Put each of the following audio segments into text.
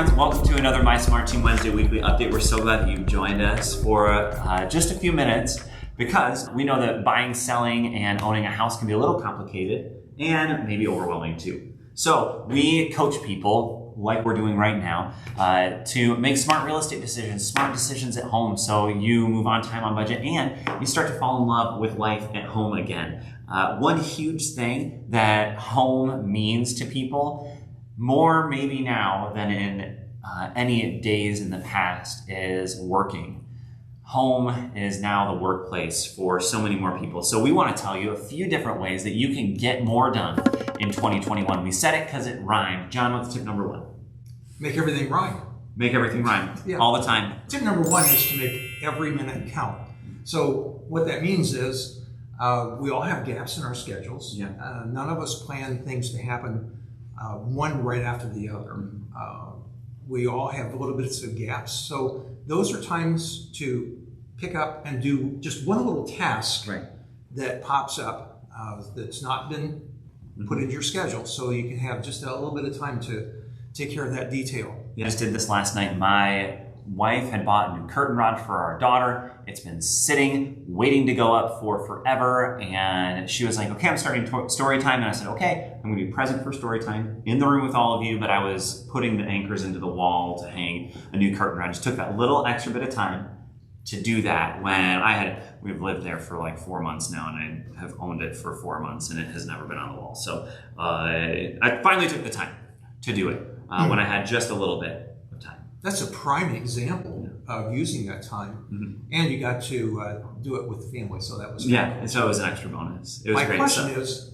friends, welcome to another My Smart Team Wednesday weekly update. We're so glad that you've joined us for just a few minutes because we know that buying, selling, and owning a house can be a little complicated and maybe overwhelming too. So we coach people like we're doing right now to make smart real estate decisions, smart decisions at home so you move on time, on budget, and you start to fall in love with life at home again. One huge thing that home means to people, more maybe now than in any days in the past, is working. Home is now the workplace for so many more people. So we want to tell you a few different ways that you can get more done in 2021. We said it because it rhymed. John, what's tip number one? Make everything rhyme. Make everything rhyme. All the time. Tip number one is to make every minute count. So what that means is we all have gaps in our schedules. None of us plan things to happen one right after the other. We all have little bits of gaps. So those are times to pick up and do just one little task that pops up that's not been put into your schedule. So you can have just a little bit of time to take care of that detail. I just did this last night. My wife had bought a new curtain rod for our daughter. It's been sitting, waiting to go up for forever. And she was like, okay, I'm starting story time. And I said, okay, I'm going to be present for story time in the room with all of you. But I was putting the anchors into the wall to hang a new curtain rod. It just took that little extra bit of time to do that when we've lived there for like 4 months now, and I have owned it for 4 months and it has never been on the wall. So I finally took the time to do it when I had just a little bit of time. That's a prime example of using that time, and you got to do it with the family, so that was and so it was an extra bonus. It was My great. question is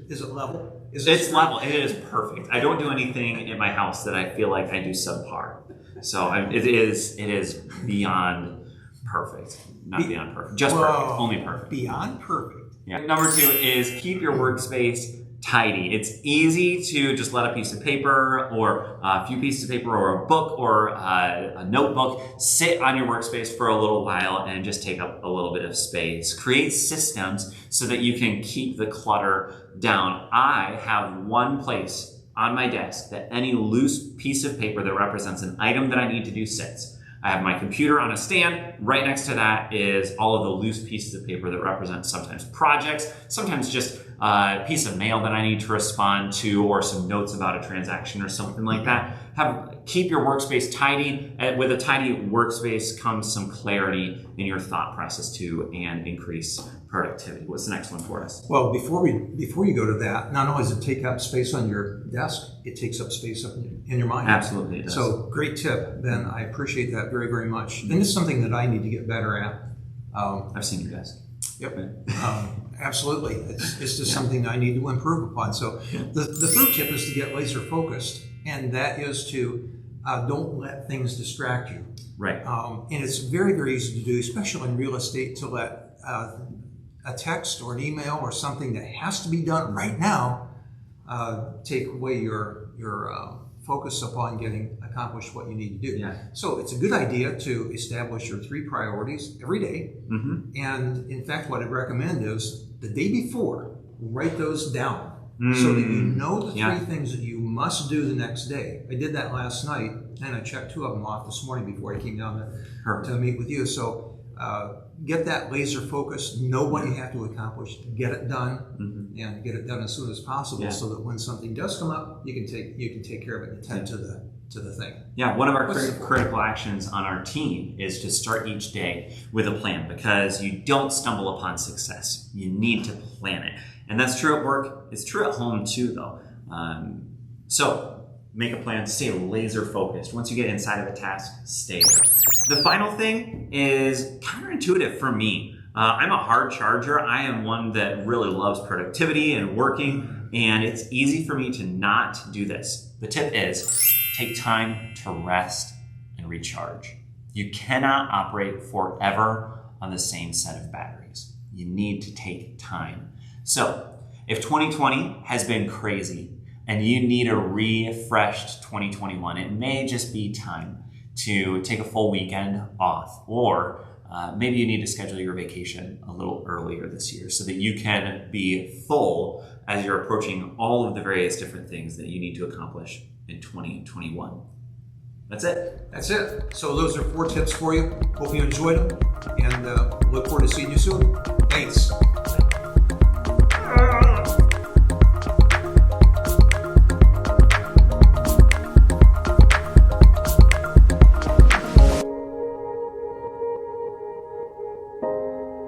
it level? It's level. It is perfect. I don't do anything in my house that I feel like I do subpar. So it is beyond perfect. Not beyond perfect. Just perfect. Only perfect. Beyond perfect. Yeah. Number two is keep your workspace tidy. It's easy to just let a piece of paper or a few pieces of paper or a book or a notebook sit on your workspace for a little while and just take up a little bit of space. Create systems so that you can keep the clutter down. I have one place on my desk that any loose piece of paper that represents an item that I need to do sits. I have my computer on a stand. Right next to that is all of the loose pieces of paper that represent sometimes projects, sometimes just a piece of mail that I need to respond to, or some notes about a transaction or something like that. Keep your workspace tidy. With a tidy workspace comes some clarity in your thought process too, and increase productivity. What's the next one for us? Well, before you go to that, not only does it take up space on your desk, it takes up space up in your mind. Absolutely, it does. So great tip, Ben. I appreciate that very, very much. And it's something that I need to get better at. I've seen your desk. Yep. Absolutely. It's just something I need to improve upon. So the third tip is to get laser focused, and that is to don't let things distract you. Right. And it's very, very easy to do, especially in real estate, to let a text or an email or something that has to be done right now take away your focus upon getting accomplished what you need to do. So it's a good idea to establish your 3 priorities every day. And in fact, what I'd recommend is the day before, write those down so that you know the 3 things that you must do the next day. I did that last night, and I checked 2 of them off this morning before I came down to meet with you. So get that laser focus, know what you have to accomplish, get it done, and get it done as soon as possible, so that when something does come up, you can take care of it and attend to the thing. Yeah, one of our critical actions on our team is to start each day with a plan, because you don't stumble upon success. You need to plan it. And that's true at work. It's true at home too, though. So make a plan, stay laser focused. Once you get inside of a task, stay there. The final thing is counterintuitive for me. I'm a hard charger. I am one that really loves productivity and working, and it's easy for me to not do this. The tip is take time to rest and recharge. You cannot operate forever on the same set of batteries. You need to take time. So if 2020 has been crazy and you need a refreshed 2021, it may just be time to take a full weekend off, or maybe you need to schedule your vacation a little earlier this year so that you can be full as you're approaching all of the various different things that you need to accomplish in 2021. That's it. That's it. So those are 4 tips for you. Hope you enjoyed them, and look forward to seeing you soon. Thanks.